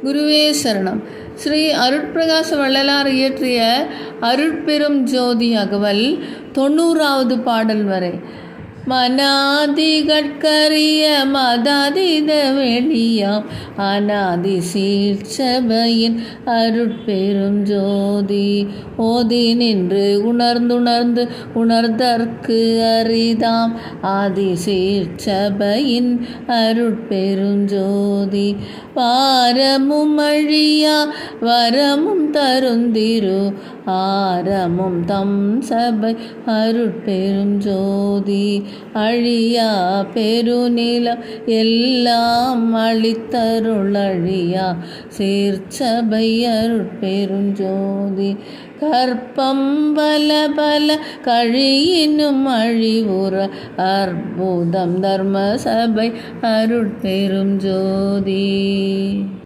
குருவே சரணம். ஸ்ரீ அருட்பிரகாச வள்ளலார் இயற்றிய அருட்பெரும் ஜோதி அகவல் 90வது பாடல் வரை. மனாதிகட்கரிய மதாதித வெளியாம் அநாதி சீர்ச்சபையின் அருட்பெரும் ஜோதி ஓதி நின்று உணர்ந்துணர்ந்து உணர்தற்கு அரிதாம் ஆதி சீர்ச்சபையின் அருட்பெரும் ஜோதி வாரமும் அழியா வரமும் தருந்திரு ஆரமும் தம் சபை அருட்பெரும் ஜோதி அழியா பெருநிலம் எல்லாம் அளித்தருளழியா சீர்ச்சபை அருட்பெரும் ஜோதி கற்பம் பல பல கழியினும் அழிவுற அற்புதம் தர்ம சபை அருட்பெரும் ஜோதி.